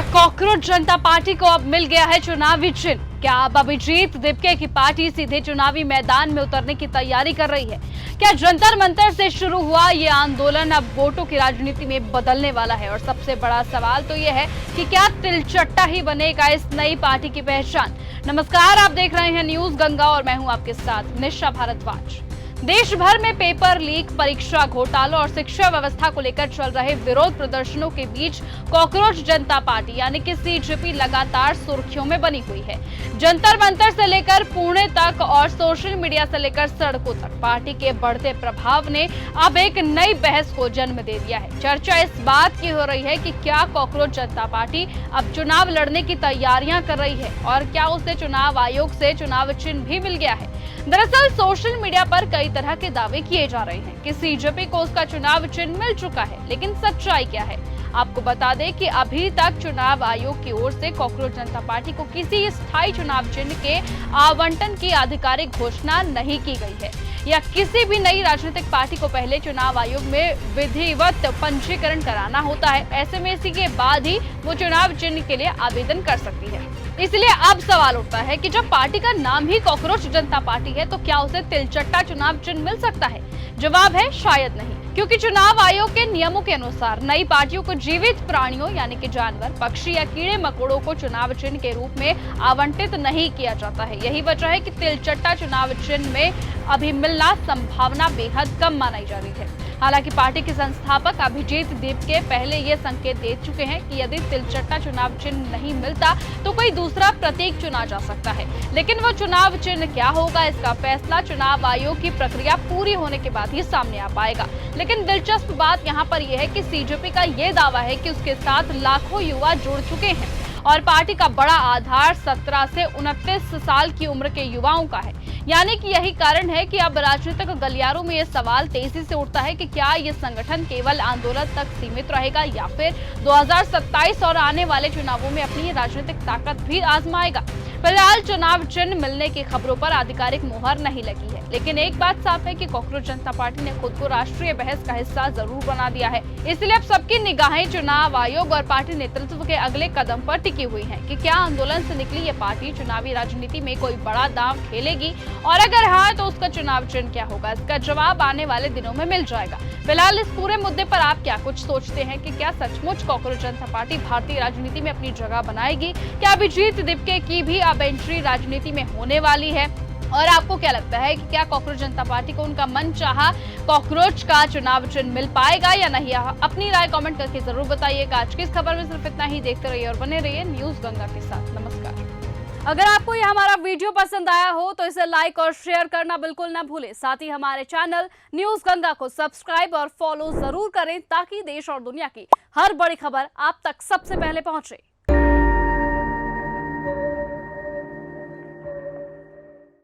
Cockroach जनता party को अब मिल गया है चुनावी चिन्ह। क्या अब अभिजीत दिपके की पार्टी सीधे चुनावी मैदान में उतरने की तैयारी कर रही है? क्या जंतर मंतर से शुरू हुआ ये आंदोलन अब वोटों की राजनीति में बदलने वाला है? और सबसे बड़ा सवाल तो ये है कि क्या तिलचट्टा ही बनेगा इस नई पार्टी की पहचान? नमस्कार, आप देख रहे हैं न्यूज गंगा और मैं हूं आपके साथ निशा भारद्वाज। देश भर में पेपर लीक, परीक्षा घोटालों और शिक्षा व्यवस्था को लेकर चल रहे विरोध प्रदर्शनों के बीच कॉकरोच जनता पार्टी यानी कि सीजेपी लगातार सुर्खियों में बनी हुई है। जंतर मंतर से लेकर पुणे तक और सोशल मीडिया से लेकर सड़कों तक पार्टी के बढ़ते प्रभाव ने अब एक नई बहस को जन्म दे दिया है। चर्चा इस बात की हो रही है कि क्या कॉकरोच जनता पार्टी अब चुनाव लड़ने की तैयारियां कर रही है और क्या उसे चुनाव आयोग से चुनाव चिन्ह भी मिल गया है। दरअसल सोशल मीडिया पर कई तरह के दावे किए जा रहे हैं कि सीजेपी को उसका चुनाव चिन्ह मिल चुका है, लेकिन सच्चाई क्या है? आपको बता दें कि अभी तक चुनाव आयोग की ओर से कॉकरोच जनता पार्टी को किसी स्थायी चुनाव चिन्ह के आवंटन की आधिकारिक घोषणा नहीं की गई है या किसी भी नई राजनीतिक पार्टी को पहले चुनाव आयोग में विधिवत पंजीकरण कराना होता है। ऐसे में इसी के बाद ही वो चुनाव चिन्ह के लिए आवेदन कर सकती है। इसलिए अब सवाल उठता है कि जब पार्टी का नाम ही कॉकरोच जनता पार्टी है तो क्या उसे तिलचट्टा चुनाव चिन्ह मिल सकता है? जवाब है शायद नहीं, क्योंकि चुनाव आयोग के नियमों के अनुसार नई पार्टियों को जीवित प्राणियों यानी कि जानवर, पक्षी या कीड़े मकोड़ों को चुनाव चिन्ह के रूप में आवंटित नहीं किया जाता है। यही वजह है कि तिलचट्टा चुनाव चिन्ह में अभी मिलना संभावना बेहद कम मानी जा रही है। हालांकि पार्टी के संस्थापक अभिजीत दिपके पहले ये संकेत दे चुके हैं कि यदि तिलचट्टा चुनाव चिन्ह नहीं मिलता तो कोई दूसरा प्रतीक चुना जा सकता है, लेकिन वो चुनाव चिन्ह क्या होगा इसका फैसला चुनाव आयोग की प्रक्रिया पूरी होने के बाद ही सामने आ पाएगा। लेकिन दिलचस्प बात यहाँ पर यह है कि सीजेपी का ये दावा है कि उसके साथ लाखों युवा जुड़ चुके हैं और पार्टी का बड़ा आधार 17 से 29 साल की उम्र के युवाओं का है। यानी कि यही कारण है कि अब राजनीतिक गलियारों में यह सवाल तेजी से उठता है कि क्या ये संगठन केवल आंदोलन तक सीमित रहेगा या फिर 2027 और आने वाले चुनावों में अपनी राजनीतिक ताकत भी आजमाएगा। फिलहाल चुनाव चिन्ह मिलने की खबरों पर आधिकारिक मुहर नहीं लगी है, लेकिन एक बात साफ है कि कॉकरोच जनता पार्टी ने खुद को राष्ट्रीय बहस का हिस्सा जरूर बना दिया है। इसलिए अब सबकी निगाहें चुनाव आयोग और पार्टी नेतृत्व के अगले कदम पर टिकी हुई हैं कि क्या आंदोलन से निकली ये पार्टी चुनावी राजनीति में कोई बड़ा दांव खेलेगी और अगर हाँ तो उसका चुनाव चिन्ह क्या होगा, इसका जवाब आने वाले दिनों में मिल जाएगा। फिलहाल इस पूरे मुद्दे पर आप क्या कुछ सोचते हैं कि क्या सचमुच कॉकरोच जनता पार्टी भारतीय राजनीति में अपनी जगह बनाएगी? क्या अभिजीत दिपके की भी अब एंट्री राजनीति में होने वाली है? और आपको क्या लगता है कि क्या कॉकरोच जनता पार्टी को उनका मनचाहा कॉकरोच का चुनाव चिन्ह मिल पाएगा या नहीं? अपनी राय कमेंट करके जरूर बताइएगा। आज की इस खबर में सिर्फ इतना ही। देखते रहिए और बने रहिए न्यूज गंगा के साथ। नमस्कार। अगर आपको यह हमारा वीडियो पसंद आया हो तो इसे लाइक और शेयर करना बिल्कुल ना भूलें। साथ ही हमारे चैनल न्यूज गंगा को सब्सक्राइब और फॉलो जरूर करें ताकि देश और दुनिया की हर बड़ी खबर आप तक सबसे पहले पहुंचे।